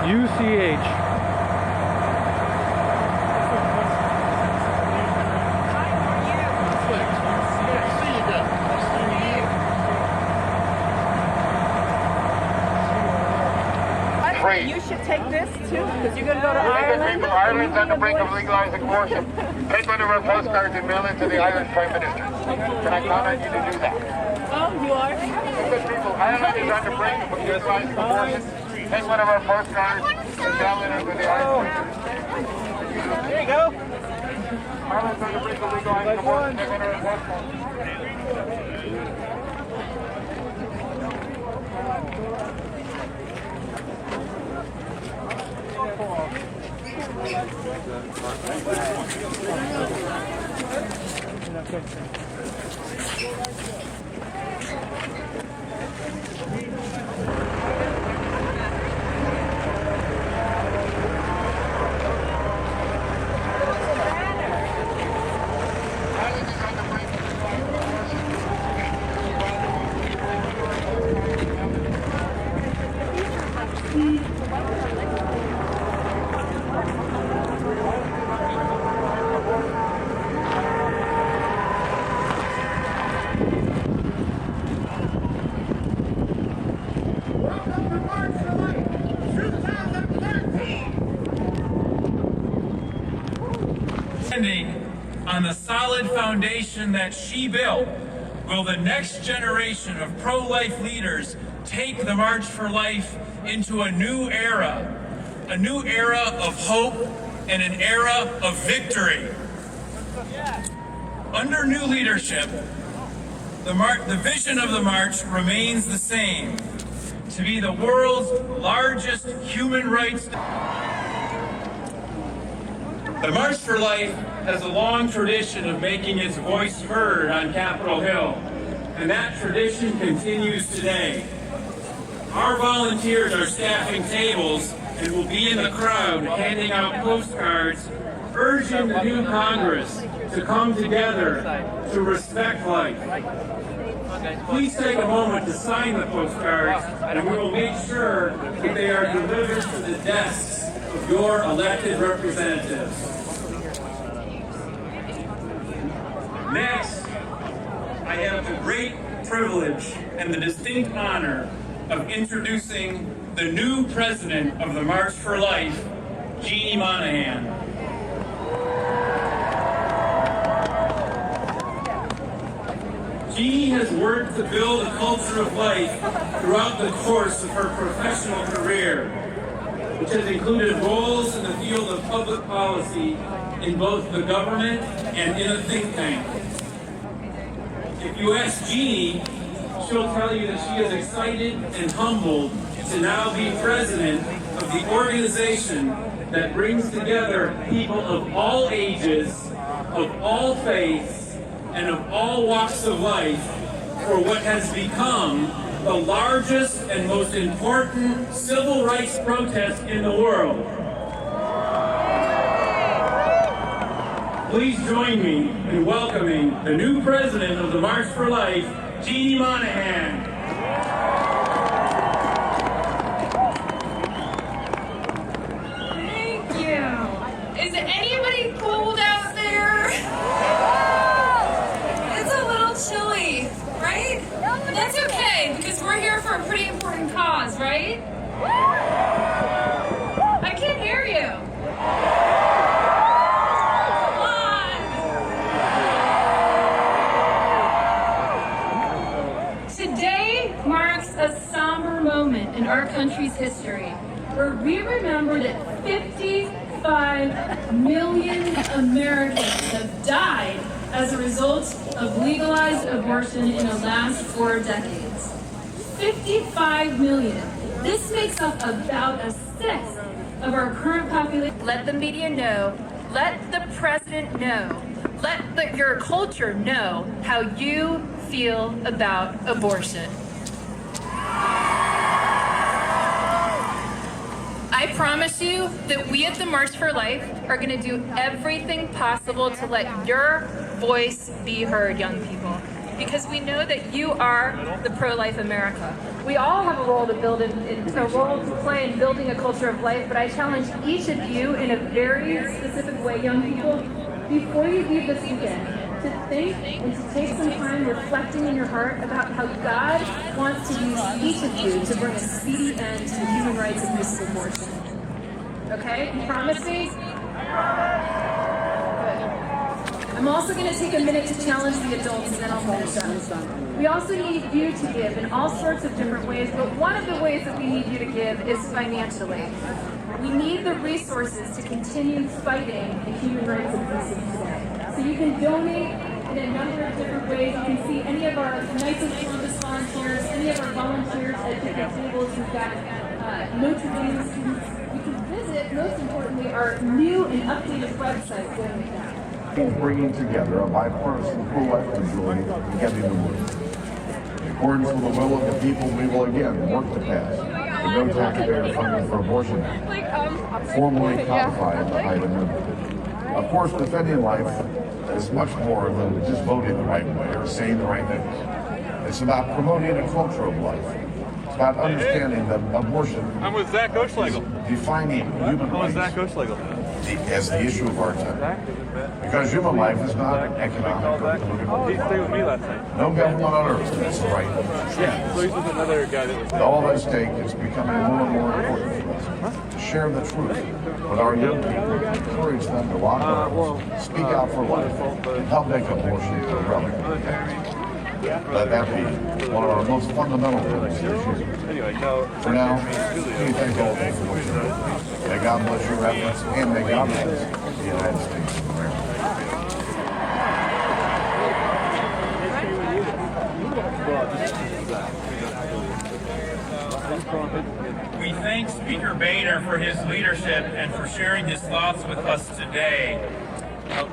UCH. You should take this too, because you're going to go to Ireland. Ireland's on the brink of legalizing abortion. Take one of our postcards and mail it to the Irish Prime Minister. Can I count on you to do that? Oh, you are? Good people, Ireland is on the brink of legalizing abortion. Take one of our postcards and mail it to the Irish Prime Minister. There you go. Ireland's on the brink of legalizing abortion. Take one of our postcards. On the solid foundation that she built, will the next generation of pro-life leaders take the March for Life into a new era of hope and an era of victory. Under new leadership, the vision of the march remains the same: to be the world's largest human rights. The March for Life has a long tradition of making its voice heard on Capitol Hill, and that tradition continues today. Our volunteers are staffing tables and will be in the crowd handing out postcards urging the new Congress to come together to respect life. Please take a moment to sign the postcards, and we will make sure that they are delivered to the desks of your elected representatives. Next, I have the great privilege and the distinct honor of introducing the new president of the March for Life, Jeannie Monahan. Jeannie has worked to build a culture of life throughout the course of her professional career, which has included roles in the field of public policy in both the government and in a think tank. If you ask Jeannie, she'll tell you that she is excited and humbled to now be president of the organization that brings together people of all ages, of all faiths, and of all walks of life for what has become the largest and most important civil rights protest in the world. Please join me in welcoming the new president of the March for Life, Jeannie Monahan. Thank you. Is anybody cold out there? It's a little chilly, right? That's okay, because we're here for a pretty important cause, right? I can't hear you. A somber moment in our country's history where we remember that 55 million Americans have died as a result of legalized abortion in the last 4 decades. 55 million. This makes up about a sixth of our current population. Let the media know, let the president know, let your culture know how you feel about abortion. I promise you that we at the March for Life are going to do everything possible to let your voice be heard, young people. because we know that you are the pro-life America. We all have a role to play in building a culture of life, but I challenge each of you in a very specific way, young people, before you leave this weekend, to think and to take some time reflecting in your heart about how God wants to use each of you to bring a speedy end to the human rights abuse of abortion. Okay? You promise me? I'm also going to take a minute to challenge the adults, and then I'll finish up. We also need you to give in all sorts of different ways, but one of the ways that we need you to give is financially. We need the resources to continue fighting the human rights abuses today. So you can donate in a number of different ways. You can see any of our nicest Columbus volunteers, any of our volunteers at different tables. We've got Notre Dame students. You can visit, most importantly, our new and updated website going with that. Bringing together a bipartisan pro-life majority and getting the word. In accordance with the will of the people, we will again work to pass the No Taxpayer Funding for Abortion Act, formally codified the Hyde Amendment. Of course, defending life is much more than just voting the right way or saying the right things. It's about promoting a culture of life. It's about understanding that abortion I'm with Zach Oschlegel. is defining human I'm with Zach rights Oschlegel. as the issue of our time. Because human life is not economic or political. He stayed with me last night. No government on earth has the right. Yeah, so he's with another guy that was... With all at stake, it's becoming more and more important for us to share the truth with our young people, encourage them to lock arms, speak out for life, and help make abortion a relic of the past. Let that be one of our most fundamental goals this year. Anyway, no. For now, we thank all of you for what you do. May God bless your efforts, and may God bless the United States of America. We thank Speaker Boehner for his leadership and for sharing his thoughts with us today.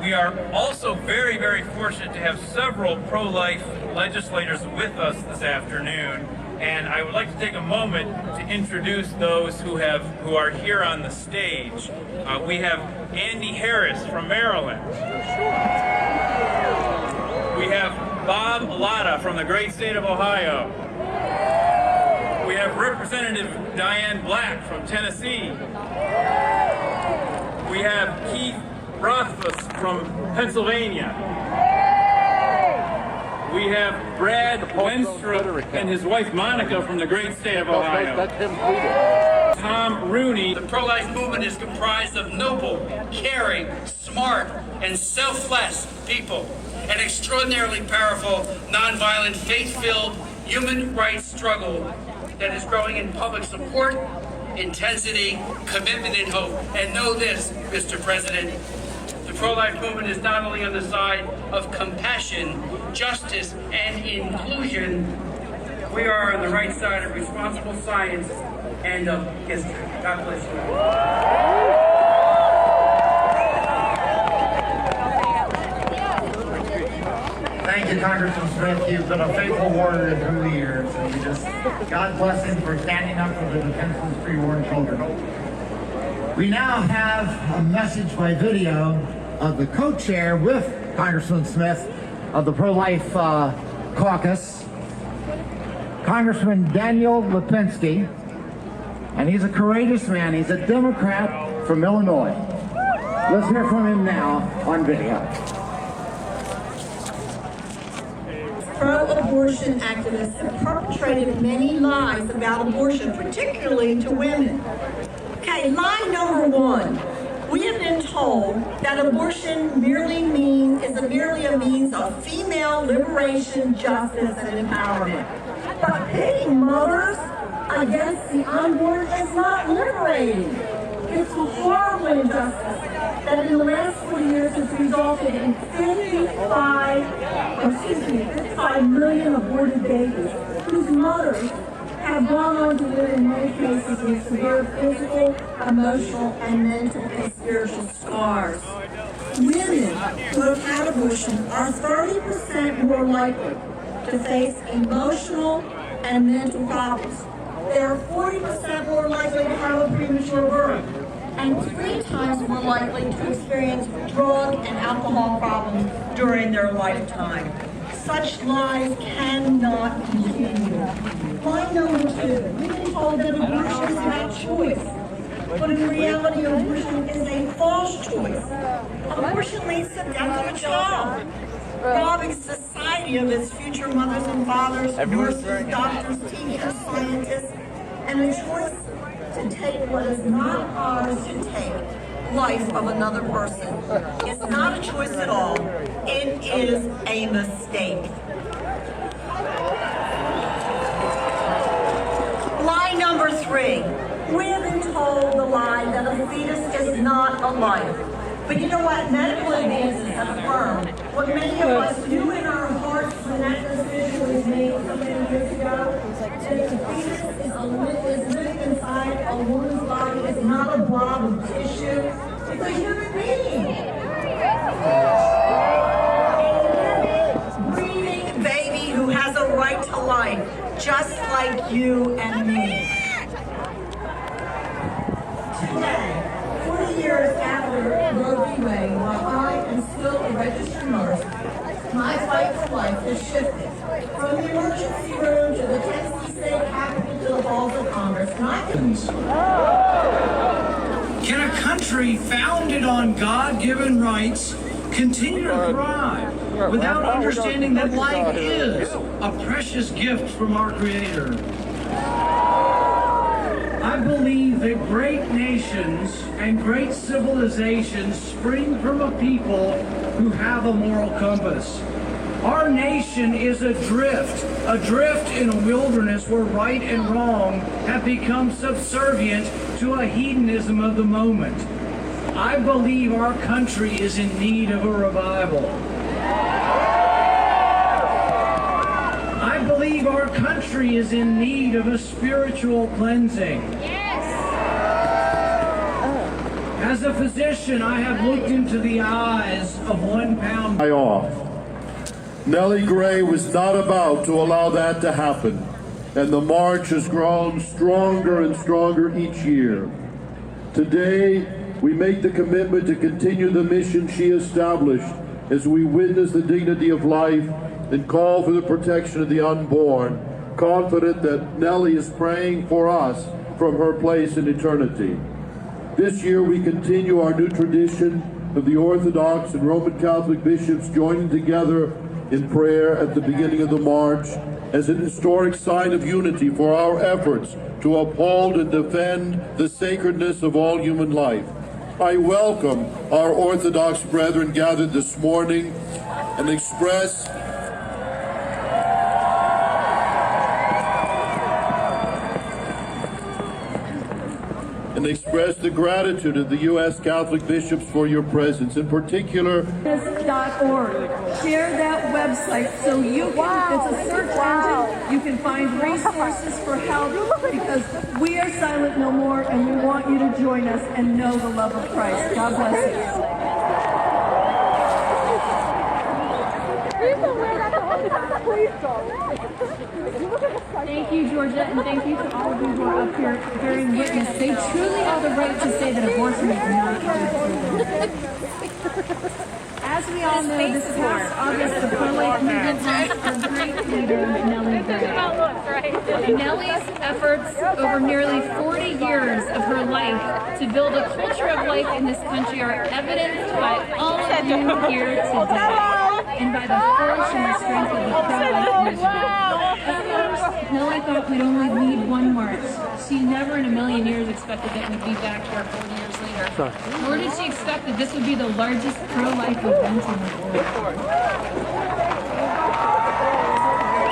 We are also very, very fortunate to have several pro-life legislators with us this afternoon, and I would like to take a moment to introduce those who are here on the stage. We have Andy Harris from Maryland. We have Bob Latta from the great state of Ohio. We have Representative Diane Black from Tennessee. We have Keith Rothfuss from Pennsylvania. We have Brad Wenstrup and his wife Monica from the great state of Ohio. Tom Rooney. The pro-life movement is comprised of noble, caring, smart, and selfless people. An extraordinarily powerful, nonviolent, faith-filled human rights struggle that is growing in public support, intensity, commitment, and hope. And know this, Mr. President, the pro-life movement is not only on the side of compassion, justice, and inclusion, we are on the right side of responsible science and of history. God bless you. Thank you, Congressman Smith. You've been a faithful warrior through the years, and God bless him for standing up for the defenseless preborn children. We now have a message by video of the co-chair with Congressman Smith of the Pro-Life Caucus, Congressman Daniel Lipinski, and he's a courageous man. He's a Democrat from Illinois. Let's hear from him now on video. Pro-abortion activists have perpetrated many lies about abortion, particularly to women. Okay, lie number one. We have been told that abortion is merely a means of female liberation, justice, and empowerment. But pitting mothers against the unborn is not liberating. It's a horrible injustice that in the last 40 years has resulted in 55 million aborted babies whose mothers have gone on to live in many cases with severe physical, emotional, and mental and spiritual scars. Women who have had abortion are 30% more likely to face emotional and mental problems. They are 40% more likely to have a premature birth, and 3 times more likely to experience drug and alcohol problems during their lifetime. such lies cannot continue. Line number 2, we've been told that abortion is about choice. But in reality, abortion is a false choice. Abortion leads to death of a child, robbing society of its future mothers and fathers, nurses, doctors, teachers, scientists, and a choice to take what is not ours to take, life of another person. It's not a choice at all. It is a mistake. Lie number 3. We have been told the lie that a fetus is not a life. But you know what? Medical advances have affirmed what many of us knew in our hearts when that decision was made so many years ago, that the fetus is living inside a woman's body, is not a blob of tissue. It's a human being. A breathing baby who has a right to life, just like you and me. Today, 40 years after Roe v. Wade, while I am still a registered nurse, my fight for life has shifted from the emergency room to the Tennessee State Capitol to the halls of Congress. Can a country founded on God-given rights continue to thrive without understanding that life is a precious gift from our Creator? I believe that great nations and great civilizations spring from a people who have a moral compass. Our nation is adrift in a wilderness where right and wrong have become subservient to a hedonism of the moment. I believe our country is in need of a revival. I believe our country is in need of a spiritual cleansing. As a physician, I have looked into the eyes of 1 pound. Nellie Gray was not about to allow that to happen, and the march has grown stronger and stronger each year. Today, we make the commitment to continue the mission she established as we witness the dignity of life and call for the protection of the unborn, confident that Nellie is praying for us from her place in eternity. This year, we continue our new tradition of the Orthodox and Roman Catholic bishops joining together in prayer at the beginning of the march as an historic sign of unity for our efforts to uphold and defend the sacredness of all human life. I welcome our Orthodox brethren gathered this morning and express the gratitude of the U.S. Catholic bishops for your presence, in particular. .org. Share that website so you can, it's a search engine, you can find resources for help, because we are silent no more and we want you to join us and know the love of Christ. God bless you. Thank you, Georgia, and thank you to all of you who are up here bearing witness. They truly have the right to say that abortion is not good. As we all know, this past August, the pro-life movement lost a great leader, Nellie Gray. Nellie's efforts over nearly 40 years of her life to build a culture of life in this country are evidenced by all of you here today, and by the force and the strength of the pro-life movement. At first, Nellie thought we'd only lead one march. She never in a million years expected that we'd be back here 40 years later. Nor did she expect that this would be the largest pro-life event in the world.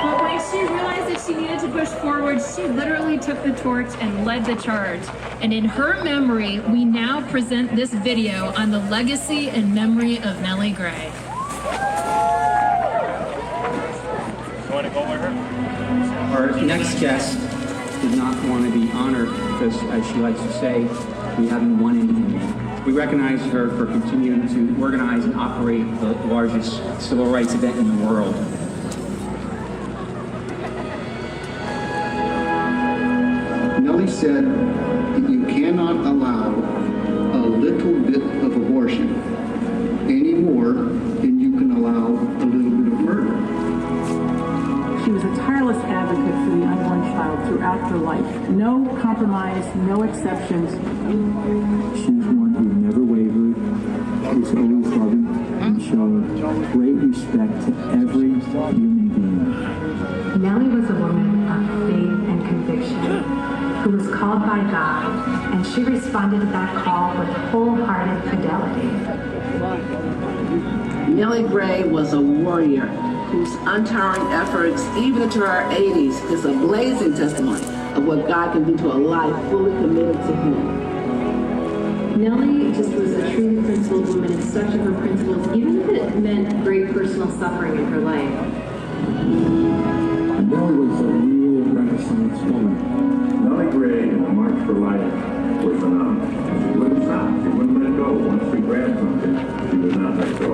But when she realized that she needed to push forward, she literally took the torch and led the charge. And in her memory, we now present this video on the legacy and memory of Nellie Gray. Our next guest did not want to be honored because, as she likes to say, we haven't won anything yet. We recognize her for continuing to organize and operate the largest civil rights event in the world. Nellie said that you cannot allow a little bit of abortion any more than you can allow a little bit of murder. tireless advocate for the unborn child throughout her life. No compromise, no exceptions. She's one who never wavered, who's always loving, and showed great respect to every human being. Nellie was a woman of faith and conviction who was called by God, and she responded to that call with wholehearted fidelity. Nellie Gray was a warrior whose untiring efforts, even into her 80s, is a blazing testimony of what God can do to a life fully committed to Him. Nellie just was a truly principled woman in such of her principles, even if it meant great personal suffering in her life. Nellie was a real Renaissance woman. Nellie Gray and the March for Life were phenomenal. She wouldn't stop. She wouldn't let go. Once she grabbed something, she would not let go.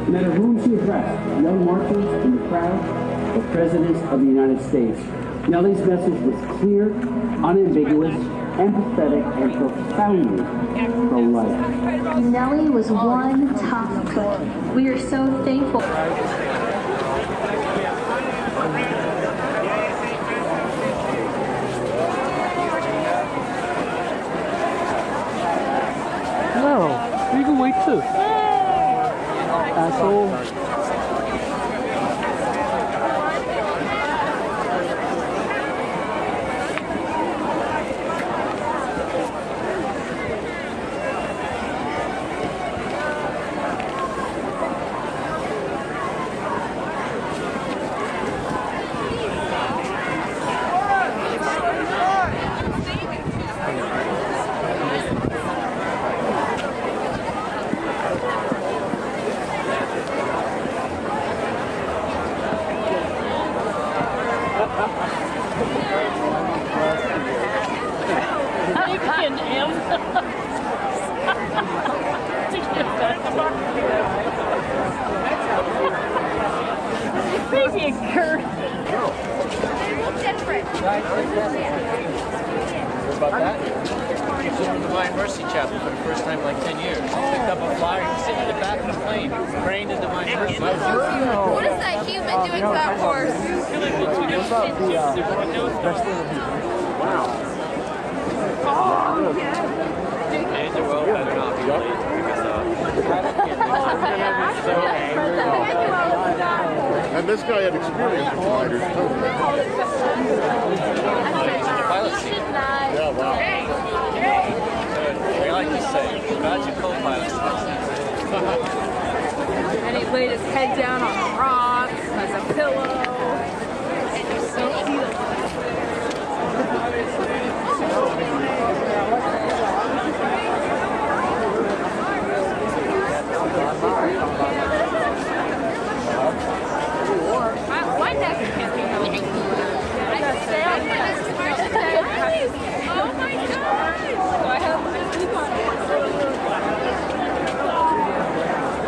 And at a room she addressed young marchers in the crowd of presidents of the United States. Nellie's message was clear, unambiguous, empathetic, and profoundly pro-life. Nellie was one tough cookie. We are so thankful. No, you can wait too. Asshole. About that? It's in the Divine Mercy Chapel for the first time in like 10 years. Picked up a flyer and sitting in the back of the plane, praying to Divine Mercy. What is that human doing to that horse? Wow. Oh, yeah. And the world better not be late And this guy had experience with gliders too. Pilot seat. Yeah, wow. We like to say, God's your co-pilot. And he laid his head down on the rocks as a pillow. And he's so cute. Why neck can't be healthy? I got oh my God! So I have my sleep on it.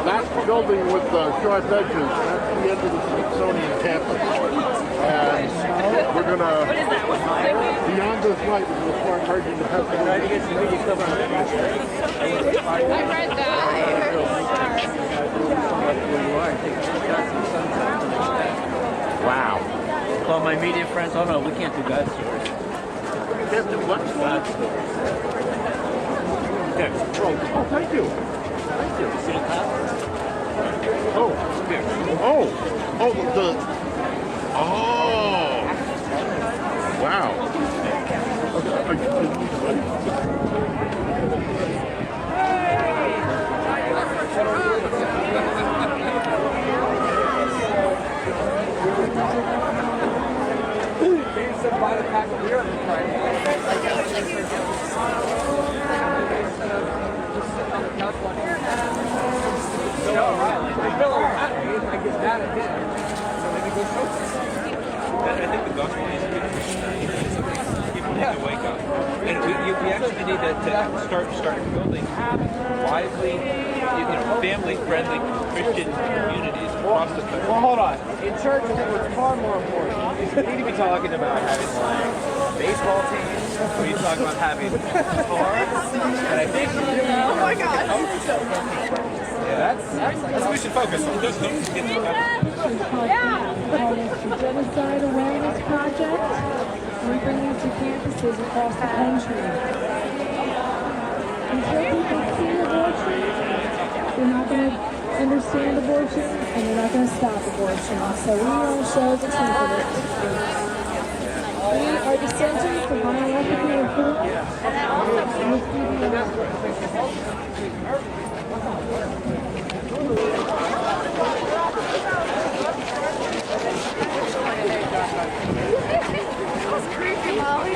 That's the building with the sharp edges. That's the end of the Smithsonian campus. And we're gonna, what is that? What's the beyond this light, we're gonna start merging the past. Try to get some media cover on it. I read that. Wow. Call my media friends. Oh no, we can't do God stories. We can't do what? God stories. Okay. Oh, thank you. Thank you. See the top? Oh. Oh, the. Oh. Wow. Buy the pack of beer on Friday. I get mad at him. So maybe go coach. I think the gospel needs to be people need to wake up. And we actually need to start building wisely, family-friendly Christian communities across the country. Well, hold on. In church, I think what's far more important, we need to be talking about having like baseball teams. We need to talk about having cars. And I think, Oh my God. yeah, that's what we should focus on. Yeah. Genocide awareness project. We bring it to campuses across the country. Until people see abortion, they're not going to understand abortion, and they're not going to stop abortion. So we want to show the truth of it. We are dissenting from unethical reform. That's creepy, Molly.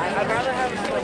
I'd rather have it like